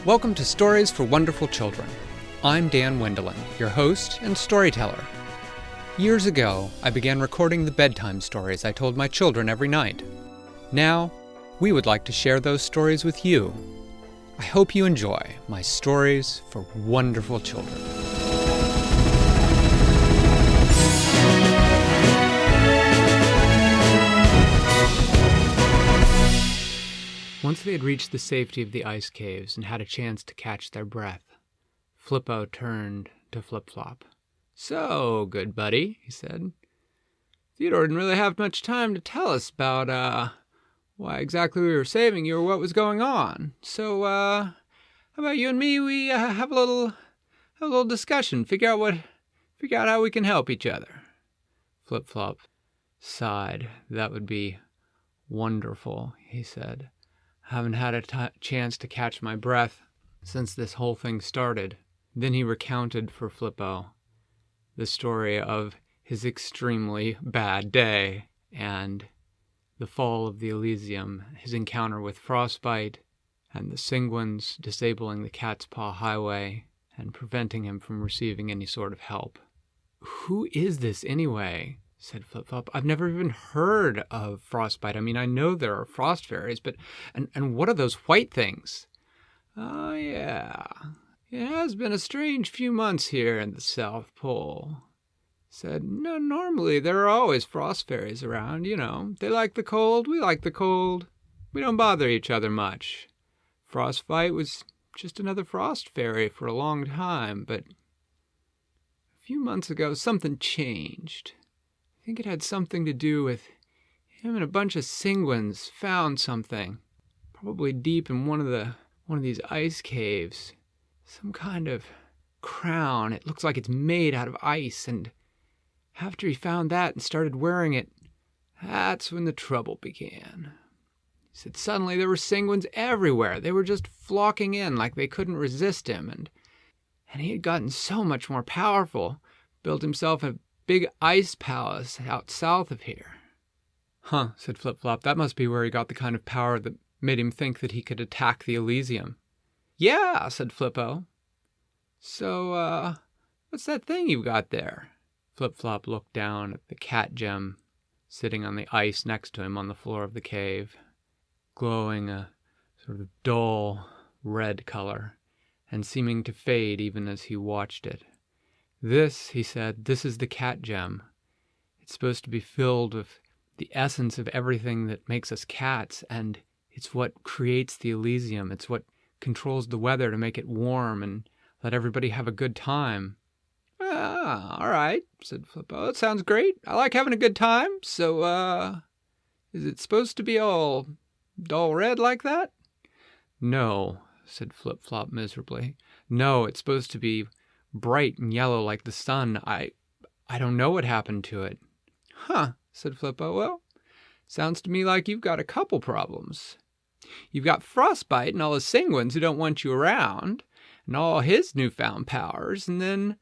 Welcome to Stories for Wonderful Children. I'm Dan Wendelin, your host and storyteller. Years ago, I began recording the bedtime stories I told my children every night. Now, we would like to share those stories with you. I hope you enjoy my Stories for Wonderful Children. Once they had reached the safety of the ice caves and had a chance to catch their breath, Flippo turned to Flip-Flop. "So, good buddy," he said, "Theodore didn't really have much time to tell us about, why exactly we were saving you or what was going on. So, how about you and me, we have a little discussion, figure out how we can help each other." Flip-Flop sighed. "That would be wonderful," he said. "Haven't had a chance to catch my breath since this whole thing started." Then he recounted for Flippo the story of his extremely bad day and the fall of the Elysium, his encounter with frostbite, and the Sanguines disabling the Cat's Paw Highway and preventing him from receiving any sort of help. "Who is this anyway?" said Flip-Flop. "I've never even heard of frostbite. I mean, I know there are frost fairies, but and what are those white things?" "Oh, yeah. It has been a strange few months here in the South Pole." Said, "No, normally there are always frost fairies around, you know. They like the cold, we like the cold. We don't bother each other much. Frostbite was just another frost fairy for a long time, but a few months ago something changed. I think it had something to do with him and a bunch of Sanguines found something, probably deep in one of these ice caves. Some kind of crown. It looks like it's made out of ice, and after he found that and started wearing it, that's when the trouble began. He said suddenly there were Sanguines everywhere. They were just flocking in like they couldn't resist him, and he had gotten so much more powerful, built himself a big ice palace out south of here." "Huh," said Flip-Flop. "That must be where he got the kind of power that made him think that he could attack the Elysium." "Yeah," said Flippo. "So, what's that thing you've got there?" Flip-Flop looked down at the cat gem sitting on the ice next to him on the floor of the cave, glowing a sort of dull red color and seeming to fade even as he watched it. "This," he said, "this is the cat gem. It's supposed to be filled with the essence of everything that makes us cats, and it's what creates the Elysium. It's what controls the weather to make it warm and let everybody have a good time." "Ah, all right," said Flippo. "That sounds great. I like having a good time. So, is it supposed to be all dull red like that?" "No," said Flip-Flop miserably. "No, it's supposed to be bright and yellow like the sun. I don't know what happened to it." "Huh," said Flippo. "Well, sounds to me like you've got a couple problems. You've got frostbite and all the Sanguines who don't want you around, and all his newfound powers, and then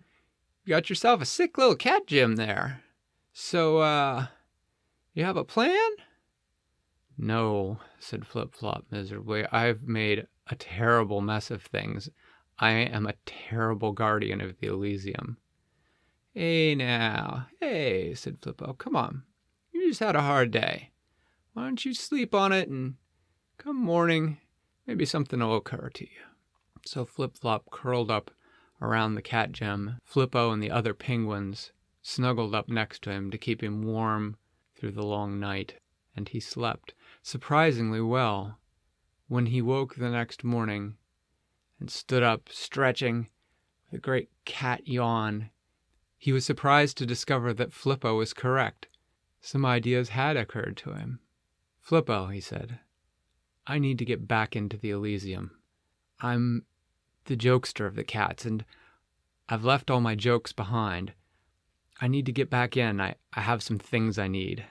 you got yourself a sick little cat gem there. So, you have a plan?" "No," said Flip-Flop miserably. "I've made a terrible mess of things. I am a terrible guardian of the Elysium." "Hey now, hey," said Flippo. "Come on. You just had a hard day. Why don't you sleep on it, and come morning, maybe something will occur to you." So Flip-Flop curled up around the cat gem. Flippo and the other penguins snuggled up next to him to keep him warm through the long night, and he slept surprisingly well. When he woke the next morning and stood up, stretching with a great cat yawn, he was surprised to discover that Flippo was correct. Some ideas had occurred to him. "Flippo," he said, "I need to get back into the Elysium. I'm the jokester of the cats, and I've left all my jokes behind. I need to get back in. I have some things I need."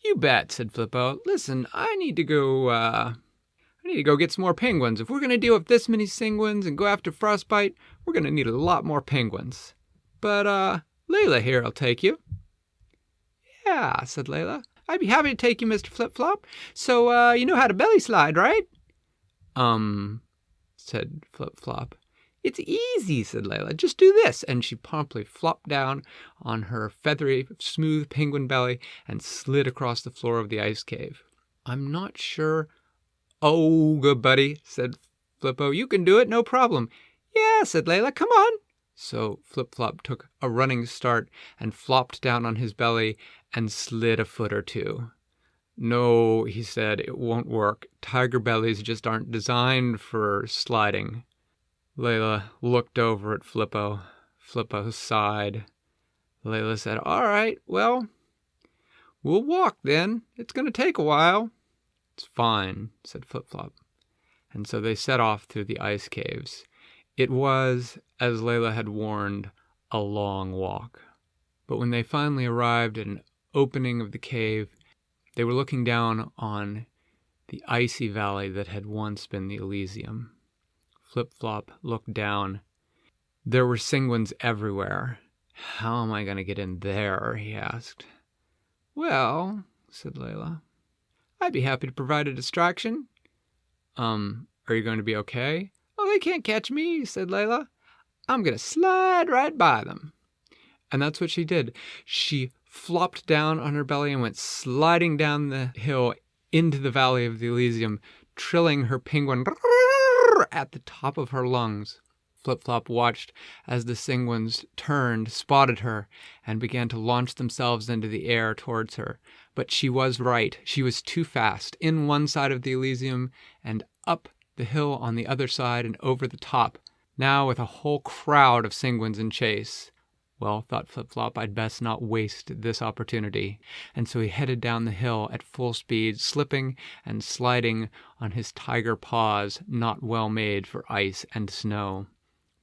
"You bet," said Flippo. "Listen, I need to go get some more penguins. If we're going to deal with this many Sanguines and go after frostbite, we're going to need a lot more penguins. But, Layla here will take you." "Yeah," said Layla. "I'd be happy to take you, Mr. Flip-Flop. So, you know how to belly slide, right?" said Flip-Flop. It's easy, said Layla. Just do this. And she promptly flopped down on her feathery, smooth penguin belly and slid across the floor of the ice cave. I'm not sure. Oh, good buddy, said Flippo. You can do it, no problem. Yeah, said Layla. Come on. So Flip-Flop took a running start and flopped down on his belly and slid a foot or two. No, he said, it won't work. Tiger bellies just aren't designed for sliding. Layla looked over at Flippo. Flippo sighed. Layla said, all right, well, we'll walk then. It's going to take a while. It's fine, said Flip-Flop. And so they set off through the ice caves. It was, as Layla had warned, a long walk. But when they finally arrived at an opening of the cave, they were looking down on the icy valley that had once been the Elysium. Flip-Flop looked down. There were penguins everywhere. How am I going to get in there? He asked. Well, said Layla, I'd be happy to provide a distraction. Are you going to be okay? Oh, they can't catch me, said Layla. I'm going to slide right by them. And that's what she did. She flopped down on her belly and went sliding down the hill into the valley of the Elysium, trilling her penguin at the top of her lungs. Flip-Flop watched as the penguins turned, spotted her, and began to launch themselves into the air towards her. But she was right. She was too fast. In one side of the Elysium and up the hill on the other side and over the top, now with a whole crowd of penguins in chase. Well, thought Flip-Flop, I'd best not waste this opportunity. And so he headed down the hill at full speed, slipping and sliding on his tiger paws, not well made for ice and snow.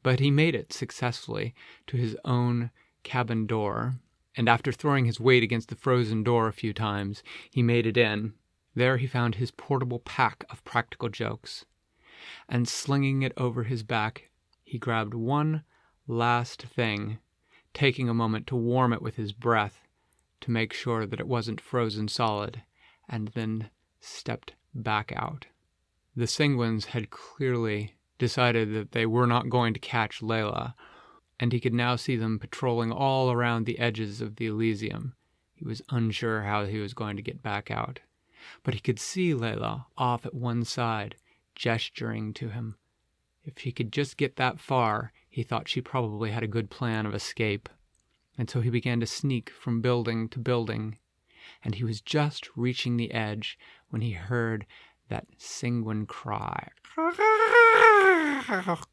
But he made it successfully to his own cabin door, and after throwing his weight against the frozen door a few times, he made it in. There he found his portable pack of practical jokes, and slinging it over his back, he grabbed one last thing, taking a moment to warm it with his breath to make sure that it wasn't frozen solid, and then stepped back out. The penguins had clearly decided that they were not going to catch Layla, and he could now see them patrolling all around the edges of the Elysium. He was unsure how he was going to get back out. But he could see Layla off at one side, gesturing to him. If he could just get that far, he thought she probably had a good plan of escape. And so he began to sneak from building to building, and he was just reaching the edge when he heard that penguin cry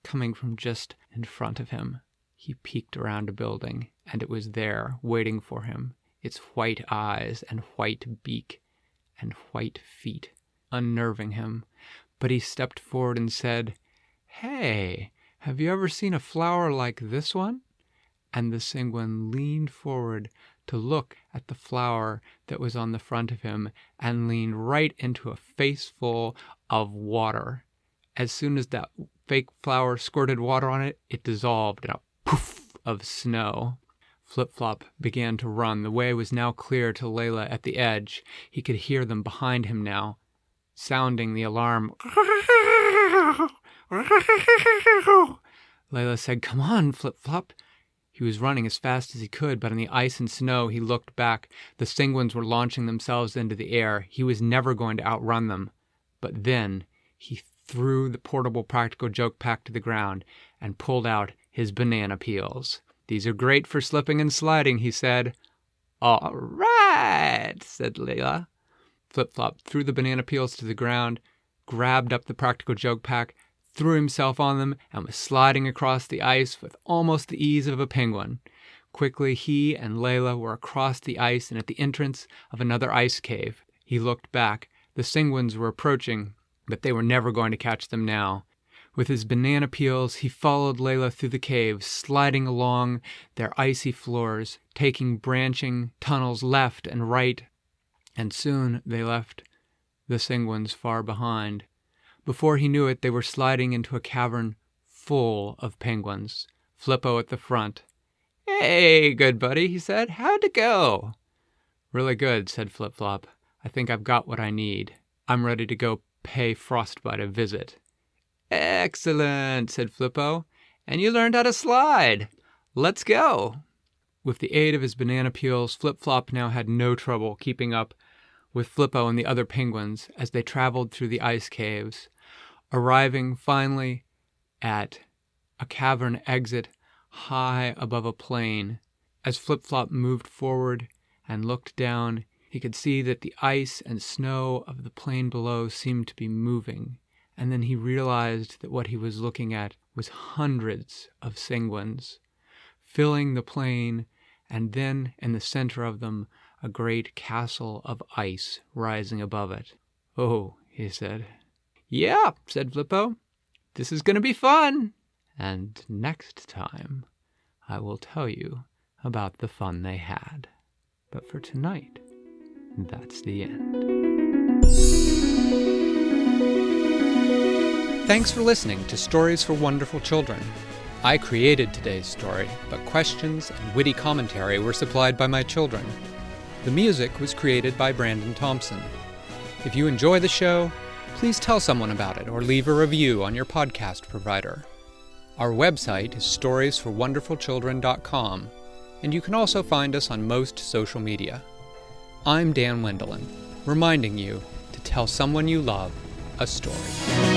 coming from just in front of him. He peeked around a building, and it was there, waiting for him, its white eyes and white beak and white feet, unnerving him. But he stepped forward and said, "Hey, have you ever seen a flower like this one?" And the penguin leaned forward to look at the flower that was on the front of him and leaned right into a face full of water. As soon as that fake flower squirted water on it, it dissolved in a poof of snow. Flip-Flop began to run. The way was now clear to Layla at the edge. He could hear them behind him now, sounding the alarm. Layla said, "Come on, Flip-Flop." He was running as fast as he could, but on the ice and snow he looked back. The penguins were launching themselves into the air. He was never going to outrun them. But then he threw the portable practical joke pack to the ground and pulled out his banana peels. "These are great for slipping and sliding," he said. "All right," said Layla. Flip-Flop threw the banana peels to the ground, grabbed up the practical joke pack, threw himself on them, and was sliding across the ice with almost the ease of a penguin. Quickly, he and Layla were across the ice and at the entrance of another ice cave. He looked back. The penguins were approaching, but they were never going to catch them now. With his banana peels, he followed Layla through the cave, sliding along their icy floors, taking branching tunnels left and right, and soon they left the penguins far behind. Before he knew it, they were sliding into a cavern full of penguins. Flippo at the front. "Hey, good buddy," he said. "How'd it go?" "Really good," said Flip-Flop. "I think I've got what I need. I'm ready to go pay Frostbite a visit." "Excellent," said Flippo. "And you learned how to slide. Let's go." With the aid of his banana peels, Flip-Flop now had no trouble keeping up with Flippo and the other penguins as they traveled through the ice caves, arriving finally at a cavern exit high above a plain. As Flip-Flop moved forward and looked down, he could see that the ice and snow of the plain below seemed to be moving, and then he realized that what he was looking at was hundreds of penguins, filling the plain, and then in the center of them, a great castle of ice rising above it. "Oh," he said. "Yeah," said Flippo. "This is going to be fun. And next time, I will tell you about the fun they had. But for tonight, that's the end." Thanks for listening to Stories for Wonderful Children. I created today's story, but questions and witty commentary were supplied by my children. The music was created by Brandon Thompson. If you enjoy the show, please tell someone about it or leave a review on your podcast provider. Our website is storiesforwonderfulchildren.com, and you can also find us on most social media. I'm Dan Wendelin, reminding you to tell someone you love a story.